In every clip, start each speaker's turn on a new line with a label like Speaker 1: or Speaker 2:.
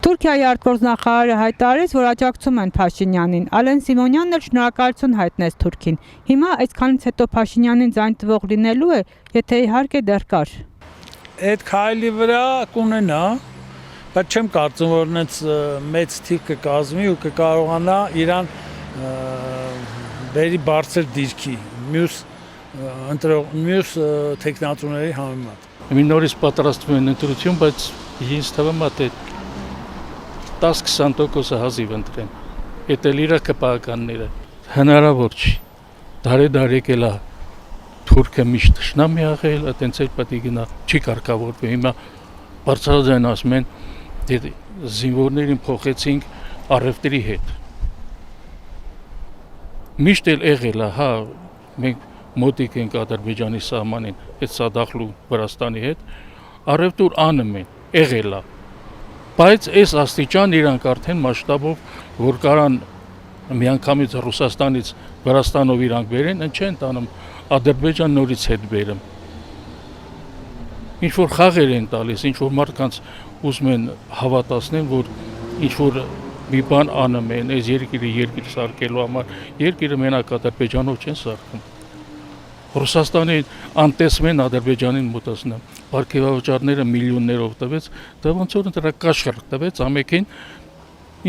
Speaker 1: Թուրքիայի արտգործնախարարը հայտարարեց, որ աջակցում են Փաշինյանին։ Ալեն Սիմոնյանն էլ շնորհակալություն հայտնեց Թուրքին։ Հիմա այսքանից հետո Փաշինյանին ձայն տվող լինելու է, եթե իհարկե դեռ կար։
Speaker 2: Այդ քայլի վրա կունենա, բայց չեմ կարծում, որ այնց մեծ թիվ կկազմի ու կկարողանա իրան բերի բարձր դիրքի մյուս տեխնատուների համեմատ։
Speaker 3: Մի նորից պատրաստվում են ընտրություն, բայց ինձ թվում է, թե 10-20% հազիվ ընտրեն։ Այդ էլ իր կպահականները հնարավոր չի։ Դարի եկել է Թուրքը միշտ թշնամի աղել, այտենց էլ պետք է գնա, չի կարգավորվում։ Հիմա բարձրաձայն ասում են, դե զինվորներին փոխեցինք առևտրի հետ։ Միշտ էլ եղել է, հա, մենք մոտիկ ենք Ադրբեջանի սահմանին, այդ Սադախլու Վրաստանի հետ, առևտուր անում են, եղել է։ Բայց այս աստիճան իրանք արդեն մասշտաբով, որ կարան միանգամից Ռուսաստանից Վրաստանով իրանք բերեն, են չեն տանում Ադրբեջան նորից հետ բերում։ Ինչ որ խաղեր են տալիս, ինչ որ մարդկանց ուզում են հավատացնել, որ ինչ որ մի բան անում են, այս երկիր սարքելու համար, երկիրը մենակ Ադրբեջանով չեն սարքում։ Ռուսաստանի անտեսմեն Ադրբեջանին մոտացնեմ, պարգևավճարները միլիոններով տվեց, դա ոնց որ դրա կաշխառ տվեց ամենին,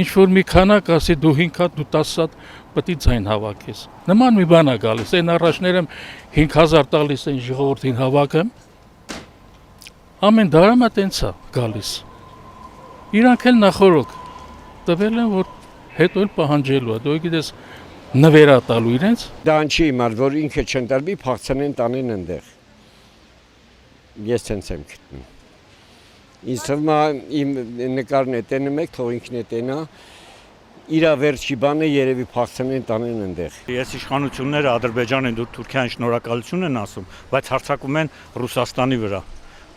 Speaker 3: ինչ որ մի քանակ ասի դու 5 հատ, դու 10 հատ պետք է ձայն հավաքես։ Նման մի բան է գալիս, այն առաջները 5000 տալիս են ժողովրդին հավաքը, ամեն դարամա տենց է գալիս։ Իրանք էլ նախորոք տվել են, որ հետո էլ պահանջելու է, դու գիտես նվերատալու իրենց։
Speaker 4: Դա չի իմար, որ ինքը չընտրվի, փախցնեն տանեն այնտեղ։ Ես ցենց եմ գտնում։ Ինձ թվում է իմ նկարն է տենում եք, թող ինքն է տենա, իր վերջի բանը երևի փախցնեն տանեն այնտեղ։
Speaker 5: Ես իշխանությունները Ադրբեջանին դու Թուրքիային շնորհակալություն են ասում, բայց հարձակում են Ռուսաստանի վրա,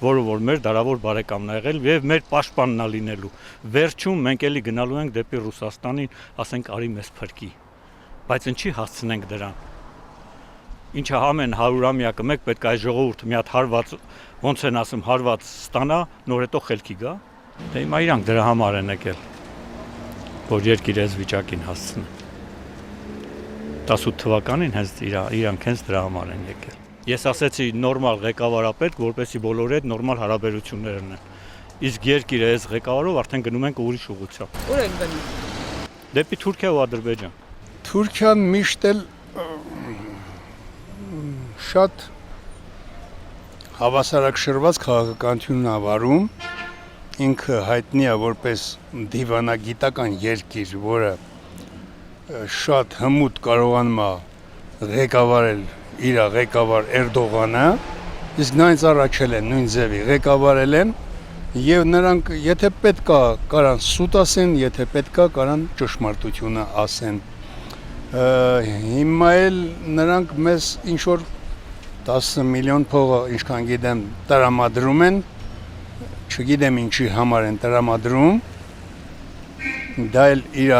Speaker 5: որը որ մեր դարավոր բարեկամն է եղել եւ մեր պաշտպանն է լինելու։ Վերջում մենք էլի գնալու ենք դեպի Ռուսաստանին, ասենք արի մեզ փրկի։ Բայց ինչի հասցնենք դրան։ Ինչը ամեն 100-ամյակը մեկ պետք է այս ժողովուրդը մի հատ հարված, ոնց են ասում, հարված ստանա, նոր հետո խելքի գա։ Դե հիմա իրանք դրա համար են եկել, որ երկիրը այս վիճակին հասցնեն։ 18 թվականին հենց իրանք հենց դրա համար են եկել։ Ես ասեցի նորմալ ղեկավարապետ, որպեսզի բոլորի հետ նորմալ հարաբերություններ ունեն։ Իսկ երկիրը այս ղեկավարով արդեն գնում ենք ուրիշ ուղղությամբ։
Speaker 1: Ուր են գնում։
Speaker 5: Դեպի Թուրքիա ու Ադրբեջան։
Speaker 6: Թուրքիան միշտ էլ շատ հավասարակշռված քաղաքականություն ավարում, ինքը հայտնի է որպես դիվանագիտական երկիր, որը շատ հմուտ կարողանում է ղեկավարել իր ղեկավար Էրդողանը, իսկ նրանց առաջել են նույն ձևի ղեկավարել են, եւ նրանք եթե պետք է կարան սուտ ասեն, եթե պետք է կարան ճշմարտությունը ասեն։ Հիմա էլ նրանք մեզ ինչ որ 10 միլիոն փողը, ինչքան գիտեմ, տրամադրում են, չգիտեմ ինչի համար են տրամադրում, դա էլ իր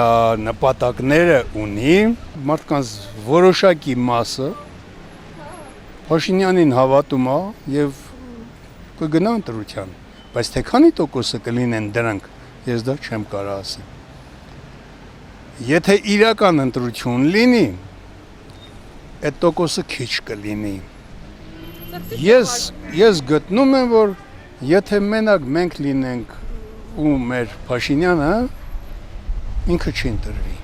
Speaker 6: նպատակները ունի, մարդկանց որոշակի մասը Փաշինյանին հավատում է եւ կգնա ընտրության, բայց թե քանի տոկոսը կլինեն դրանք, ես դա չեմ կարող ասել։ Եթե իրական ընտրություն լինի, այդ տոկոսը քիչ կլինի։ Ես գտնում եմ, որ եթե մենակ մենք լինենք ու մեր Փաշինյանը, ինքը չի ընտրվի։